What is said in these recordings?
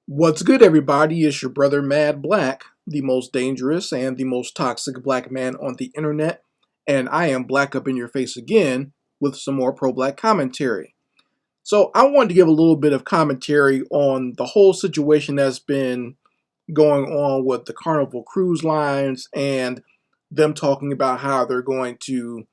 What's good, everybody? It's your brother Mad Black, the most dangerous and the most toxic black man on the internet, and I am black up in your face again with some more pro black commentary. So, I wanted to give a little bit of commentary on the whole situation that's been going on with the Carnival cruise lines and them talking about how they're going to,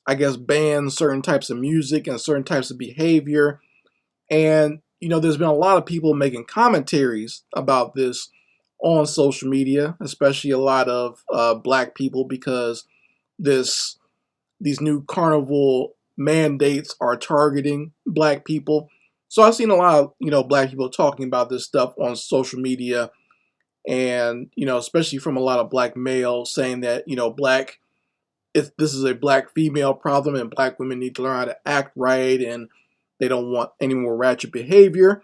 I guess, ban certain types of music and certain types of behavior. And, there's been a lot of people making commentaries about this on social media, especially a lot of black people, because this these new carnival mandates are targeting black people. So I've seen a lot of black people talking about this stuff on social media, and especially from a lot of black males saying that black if this is a black female problem and black women need to learn how to act right, and they don't want any more ratchet behavior.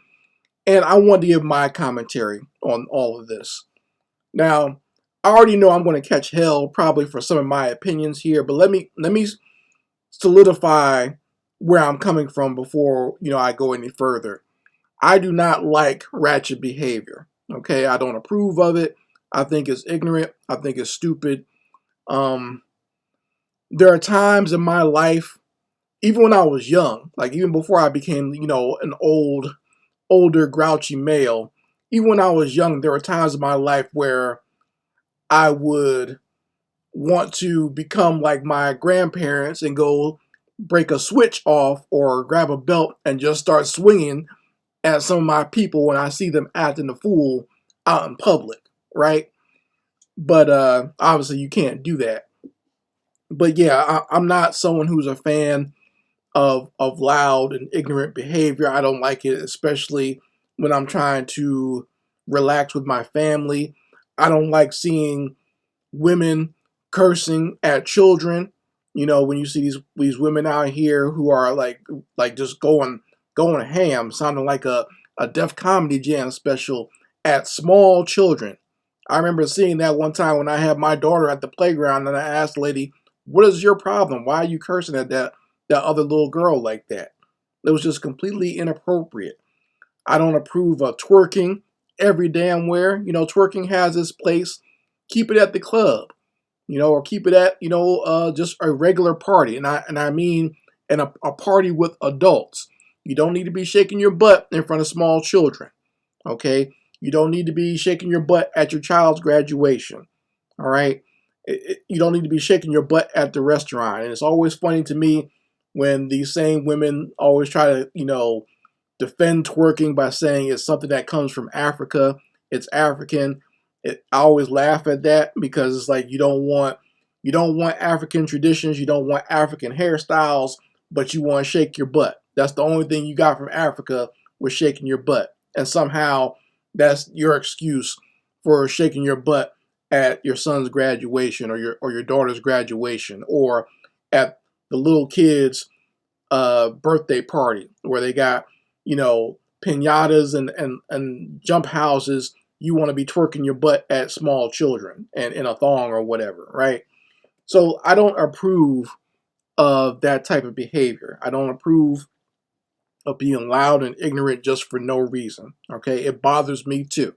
And I want to give my commentary on all of this. Now, I already know I'm going to catch hell probably for some of my opinions here, but let me solidify where I'm coming from before I go any further. I do not like ratchet behavior. Okay, I don't approve of it. I think it's ignorant. I think it's stupid. Um, there are times in my life, even when I was young, like even before I became an older grouchy male, even when I was young, there were times in my life where I would want to become like my grandparents and go break a switch off or grab a belt and just start swinging at some of my people when I see them acting a fool out in public, right? But obviously you can't do that. But yeah, I'm not someone who's a fan of loud and ignorant behavior. I don't like it, especially when I'm trying to relax with my family. I don't like seeing women cursing at children. When you see these women out here who are like just going ham, sounding like a Def Comedy Jam special at small children. I remember seeing that one time when I had my daughter at the playground, and I asked the lady, "What is your problem? Why are you cursing at that other little girl like that?" It was just completely inappropriate. I don't approve of twerking every damn where. Twerking has its place. Keep it at the club, or keep it at just a regular party, and I mean a party with adults. You don't need to be shaking your butt in front of small children. Okay, you don't need to be shaking your butt at your child's graduation. All right, you don't need to be shaking your butt at the restaurant. And it's always funny to me when these same women always try to defend twerking by saying it's something that comes from Africa. It's African. I always laugh at that because it's like you don't want African traditions, you don't want African hairstyles, but you want to shake your butt. That's the only thing you got from Africa was shaking your butt, and somehow that's your excuse for shaking your butt at your son's graduation or your daughter's graduation or at the little kids' birthday party where they got pinatas and jump houses. You want to be twerking your butt at small children and in a thong or whatever, right? So I don't approve of that type of behavior. I don't approve of being loud and ignorant just for no reason. Okay, it bothers me too.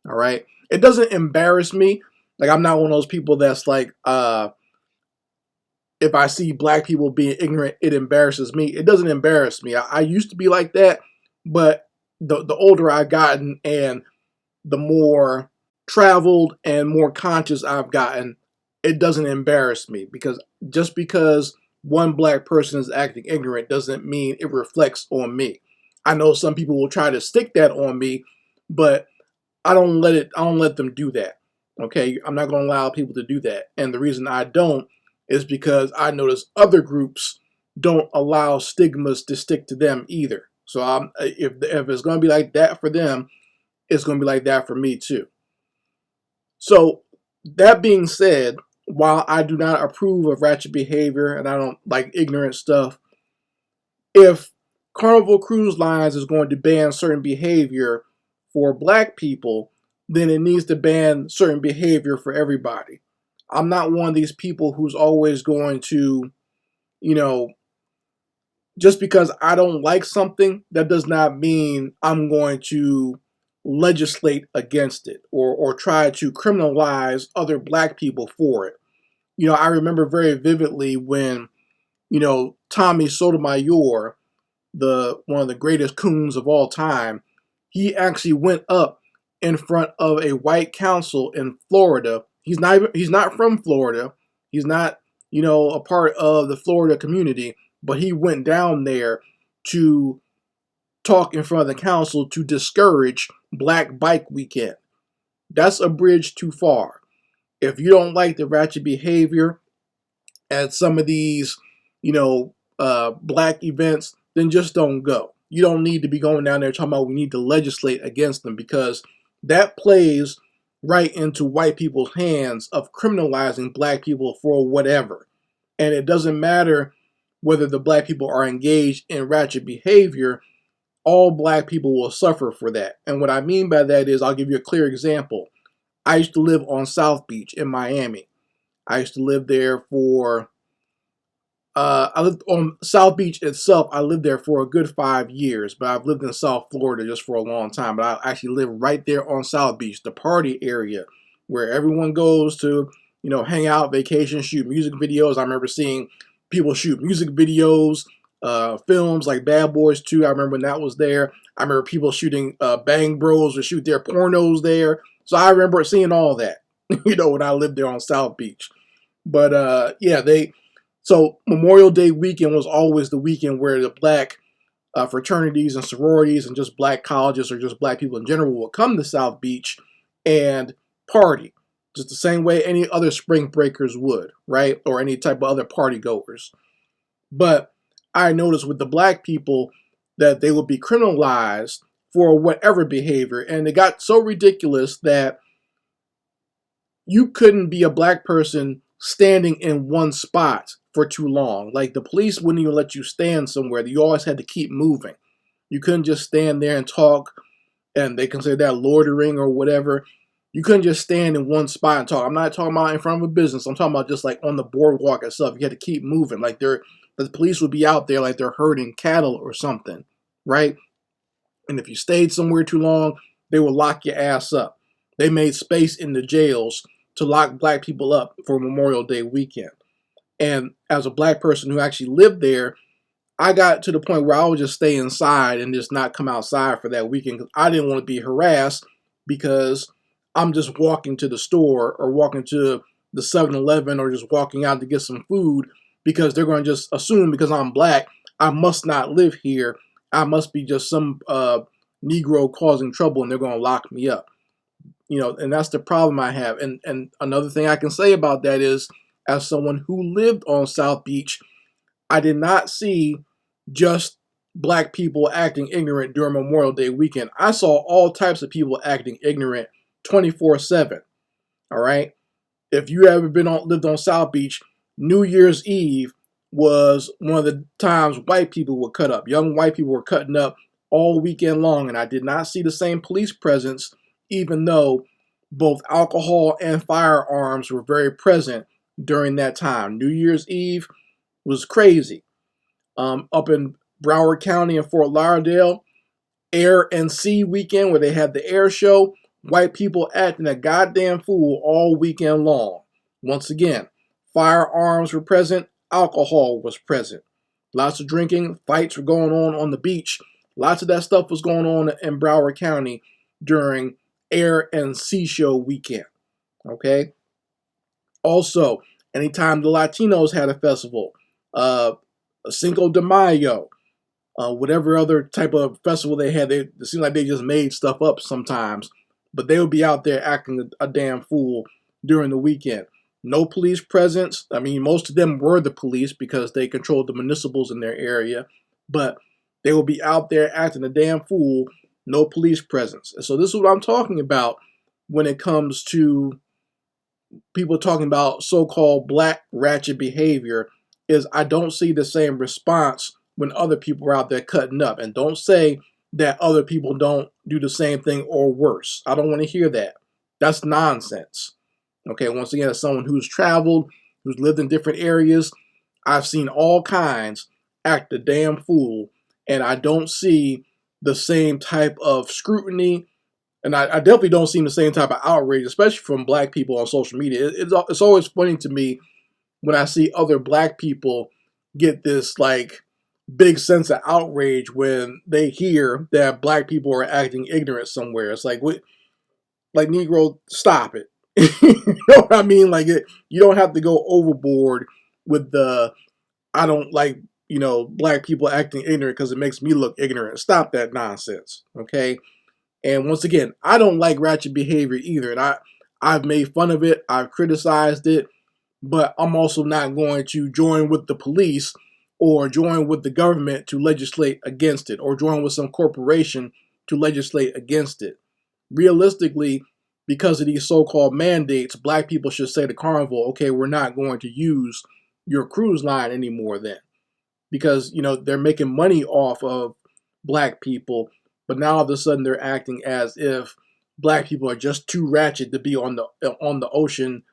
All right, it doesn't embarrass me. Like I'm not one of those people that's like, if I see black people being ignorant, it embarrasses me. It doesn't embarrass me. I used to be like that, but the older I've gotten and the more traveled and more conscious I've gotten, it doesn't embarrass me because just because one black person is acting ignorant doesn't mean it reflects on me. I know some people will try to stick that on me, but I don't let them do that. Okay? I'm not going to allow people to do that. And the reason I don't is because I notice other groups don't allow stigmas to stick to them either. So if it's going to be like that for them, it's going to be like that for me too. So, that being said, while I do not approve of ratchet behavior and I don't like ignorant stuff, if Carnival Cruise Lines is going to ban certain behavior for black people, then it needs to ban certain behavior for everybody. I'm not one of these people who's always going to, you know, just because I don't like something, that does not mean I'm going to legislate against it or try to criminalize other black people for it. I remember very vividly when, Tommy Sotomayor, the one of the greatest coons of all time, he actually went up in front of a white council in Florida. He's not from Florida. He's not, a part of the Florida community, but he went down there to talk in front of the council to discourage Black Bike Weekend. That's a bridge too far. If you don't like the ratchet behavior at some of these, black events, then just don't go. You don't need to be going down there talking about we need to legislate against them, because that plays right into white people's hands of criminalizing black people for whatever. And it doesn't matter whether the black people are engaged in ratchet behavior, all black people will suffer for that. And what I mean by that is, I'll give you a clear example. I used to live on South Beach in Miami. I used to live there for I lived on South Beach itself. I lived there for a good 5 years, but I've lived in South Florida just for a long time. But I actually live right there on South Beach, the party area where everyone goes to, hang out, vacation, shoot music videos. I remember seeing people shoot music videos, films like Bad Boys 2. I remember when that was there. I remember people shooting Bang Bros or shoot their pornos there. So I remember seeing all that, when I lived there on South Beach. But So Memorial Day weekend was always the weekend where the black fraternities and sororities and just black colleges or just black people in general would come to South Beach and party, just the same way any other spring breakers would, right? Or any type of other party goers. But I noticed with the black people that they would be criminalized for whatever behavior. And it got so ridiculous that you couldn't be a black person standing in one spot for too long. Like, the police wouldn't even let you stand somewhere. You always had to keep moving. You couldn't just stand there and talk, and they consider that loitering or whatever. You couldn't just stand in one spot and talk. I'm not talking about in front of a business. I'm talking about just like on the boardwalk itself. You had to keep moving. Like, the police would be out there like they're herding cattle or something, right? And if you stayed somewhere too long, they would lock your ass up. They made space in the jails to lock black people up for Memorial Day weekend. And as a black person who actually lived there, I got to the point where I would just stay inside and just not come outside for that weekend, because I didn't want to be harassed because I'm just walking to the store or walking to the 7-Eleven or just walking out to get some food, because they're going to just assume because I'm black, I must not live here. I must be just some Negro causing trouble, and they're going to lock me up. And that's the problem I have. And another thing I can say about that is, as someone who lived on South Beach, I did not see just black people acting ignorant during Memorial Day weekend. I saw all types of people acting ignorant 24/7. All right. If you ever lived on South Beach, New Year's Eve was one of the times white people would cut up. Young white people were cutting up all weekend long, and I did not see the same police presence, even though both alcohol and firearms were very present during that time. New Year's Eve was crazy. Up in Broward County and Fort Lauderdale, Air and Sea weekend, where they had the air show, white people acting a goddamn fool all weekend long. Once again, firearms were present, alcohol was present. Lots of drinking, fights were going on the beach. Lots of that stuff was going on in Broward County during Air and Sea Show weekend. Okay? Also, anytime the Latinos had a festival, Cinco de Mayo, whatever other type of festival they had, it seemed like they just made stuff up sometimes. But they would be out there acting a damn fool during the weekend. No police presence. I mean, most of them were the police because they controlled the municipals in their area. But they would be out there acting a damn fool. No police presence. And so this is what I'm talking about when it comes to people talking about so-called black ratchet behavior, is I don't see the same response when other people are out there cutting up. And don't say that other people don't do the same thing or worse. I don't want to hear that. That's nonsense. Okay, once again, as someone who's traveled, who's lived in different areas, I've seen all kinds act a damn fool, and I don't see the same type of scrutiny And I definitely don't see the same type of outrage, especially from black people on social media. It's always funny to me when I see other black people get this like big sense of outrage when they hear that black people are acting ignorant somewhere. It's like, what, like, Negro, stop it. You know what I mean? Like, you don't have to go overboard with the I don't like, black people acting ignorant because it makes me look ignorant. Stop that nonsense, okay? And once again, I don't like ratchet behavior either, and I've made fun of it, I've criticized it, but I'm also not going to join with the police or join with the government to legislate against it or join with some corporation to legislate against it. Realistically, because of these so-called mandates, black people should say to Carnival, okay, we're not going to use your cruise line anymore then. Because, they're making money off of black people, but now all of a sudden they're acting as if black people are just too ratchet to be on the ocean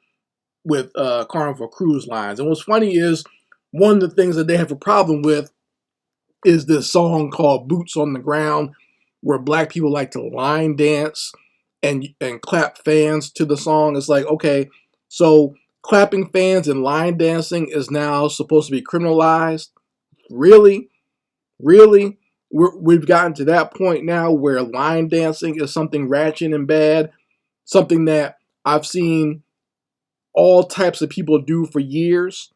with Carnival cruise lines. And what's funny is one of the things that they have a problem with is this song called Boots on the Ground, where black people like to line dance and clap fans to the song. It's like, okay, so clapping fans and line dancing is now supposed to be criminalized? Really? Really? We've gotten to that point now where line dancing is something ratchet and bad, something that I've seen all types of people do for years.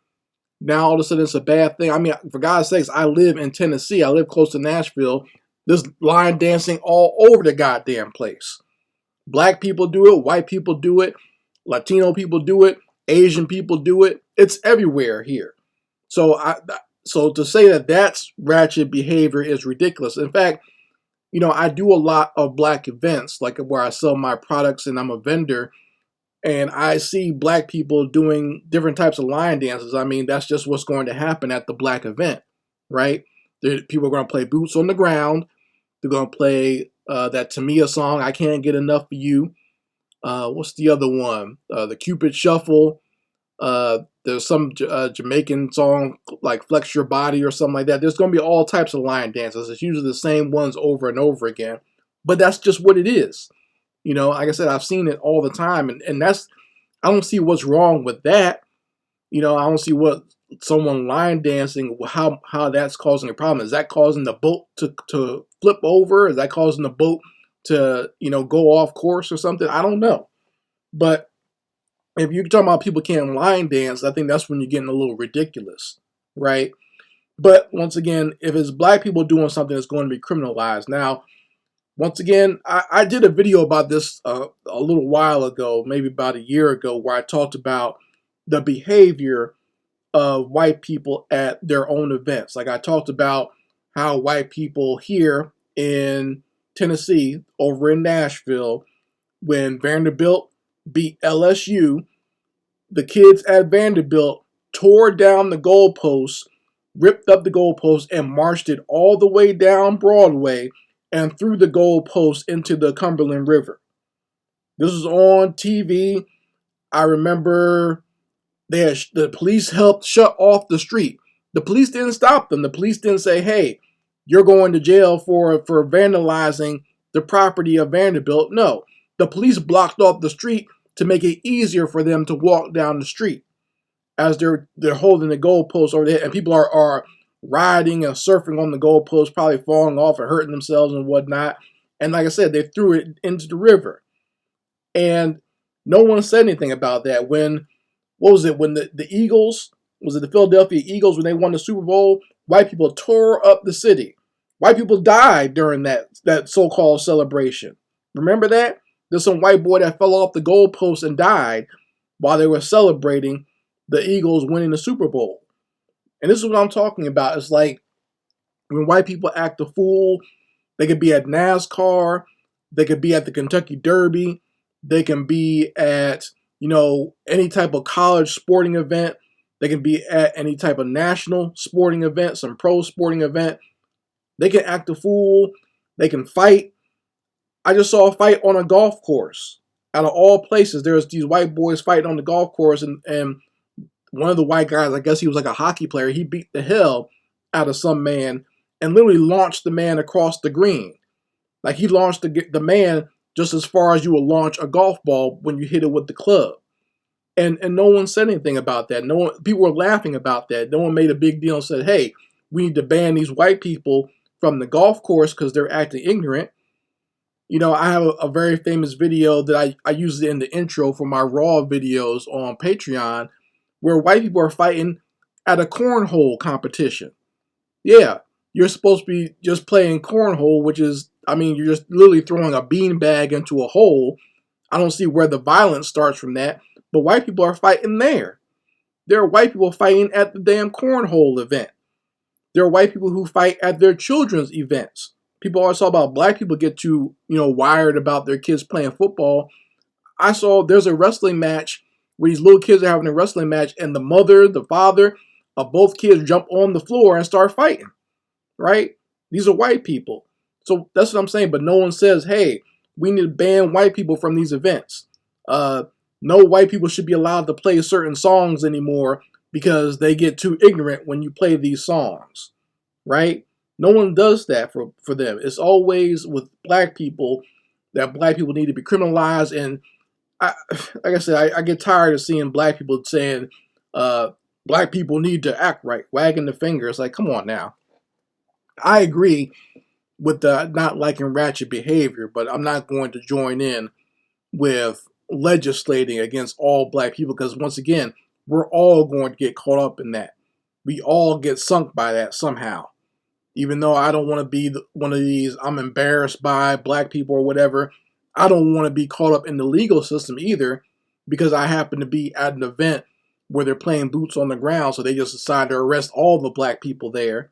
Now all of a sudden it's a bad thing. I mean, for God's sakes, I live in Tennessee. I live close to Nashville. There's line dancing all over the goddamn place. Black people do it. White people do it. Latino people do it. Asian people do it. It's everywhere here. So to say that that's ratchet behavior is ridiculous. In fact, I do a lot of black events, like where I sell my products and I'm a vendor, and I see black people doing different types of line dances. I mean, that's just what's going to happen at the black event, right? People are going to play Boots on the Ground. They're going to play that Tamia song, I Can't Get Enough of You. What's the other one? The Cupid Shuffle. There's some Jamaican song like Flex Your Body or something like that. There's going to be all types of line dances. It's usually the same ones over and over again. But that's just what it is. Like I said, I've seen it all the time. And I don't see what's wrong with that. I don't see what someone line dancing, how that's causing a problem. Is that causing the boat to flip over? Is that causing the boat to, go off course or something? I don't know. But if you're talking about people can't line dance, I think that's when you're getting a little ridiculous, right? But once again, if it's black people doing something that's going to be criminalized. Now, once again, I did a video about this a little while ago, maybe about a year ago, where I talked about the behavior of white people at their own events. Like I talked about how white people here in Tennessee, over in Nashville, when Vanderbilt beat LSU, the kids at Vanderbilt tore down the goalposts, ripped up the goalposts, and marched it all the way down Broadway and threw the goalposts into the Cumberland River. This was on TV. I remember the police helped shut off the street. The police didn't stop them. The police didn't say, hey, you're going to jail for vandalizing the property of Vanderbilt. No, the police blocked off the street to make it easier for them to walk down the street as they're holding the goalposts over there, and people are riding and surfing on the goalposts, probably falling off and hurting themselves and whatnot. And like I said, they threw it into the river. And no one said anything about that. When the Eagles, was it the Philadelphia Eagles, when they won the Super Bowl, white people tore up the city. White people died during that so-called celebration. Remember that? There's some white boy that fell off the goalpost and died while they were celebrating the Eagles winning the Super Bowl. And this is what I'm talking about. It's like when white people act a fool, they could be at NASCAR, they could be at the Kentucky Derby, they can be at, any type of college sporting event, they can be at any type of national sporting event, some pro sporting event. They can act a fool, they can fight. I just saw a fight on a golf course. Out of all places, there's these white boys fighting on the golf course, and one of the white guys, I guess he was like a hockey player, he beat the hell out of some man and literally launched the man across the green. Like he launched the man just as far as you will launch a golf ball when you hit it with the club. And no one said anything about that. No one, people were laughing about that. No one made a big deal and said, hey, we need to ban these white people from the golf course because they're acting ignorant. You know, I have a very famous video that I use in the intro for my Raw videos on Patreon where white people are fighting at a cornhole competition. Yeah, you're supposed to be just playing cornhole, which is, I mean, you're just literally throwing a beanbag into a hole. I don't see where the violence starts from that, but white people are fighting there. There are white people fighting at the damn cornhole event. There are white people who fight at their children's events. People always talk about black people get too, wired about their kids playing football. I saw there's a wrestling match where these little kids are having a wrestling match, and the mother, the father of both kids jump on the floor and start fighting, right? These are white people. So that's what I'm saying, but no one says, hey, we need to ban white people from these events. No white people should be allowed to play certain songs anymore because they get too ignorant when you play these songs, right? No one does that for them. It's always with black people that black people need to be criminalized. And like I said, I get tired of seeing black people saying black people need to act right, wagging the finger. It's like, come on now. I agree with the not liking ratchet behavior, but I'm not going to join in with legislating against all black people because once again, we're all going to get caught up in that. We all get sunk by that somehow. Even though I don't want to be one of these, I'm embarrassed by black people or whatever, I don't want to be caught up in the legal system either because I happen to be at an event where they're playing boots on the ground, so they just decide to arrest all the black people there.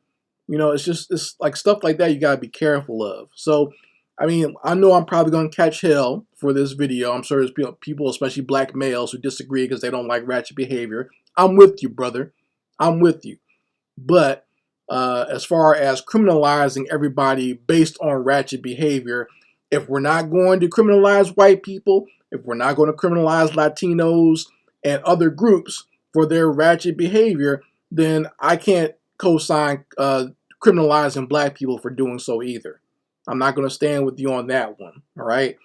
It's like stuff like that you got to be careful of. So, I mean, I know I'm probably going to catch hell for this video. I'm sure there's people, especially black males, who disagree because they don't like ratchet behavior. I'm with you, brother. I'm with you. But as far as criminalizing everybody based on ratchet behavior, if we're not going to criminalize white people, if we're not going to criminalize Latinos and other groups for their ratchet behavior, then I can't co-sign criminalizing black people for doing so either. I'm not going to stand with you on that one. All right.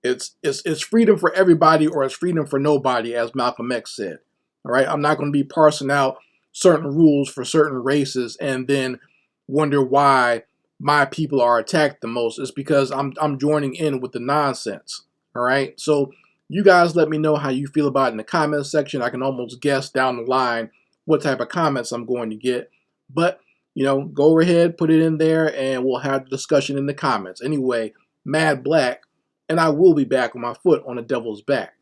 It's freedom for everybody or it's freedom for nobody, as Malcolm X said. All right. I'm not going to be parsing out certain rules for certain races and then wonder why my people are attacked the most. It's because I'm joining in with the nonsense. All right. So you guys let me know how you feel about it in the comments section. I can almost guess down the line what type of comments I'm going to get. But, go ahead, put it in there, and we'll have the discussion in the comments. Anyway, Mad Black, and I will be back with my foot on the devil's back.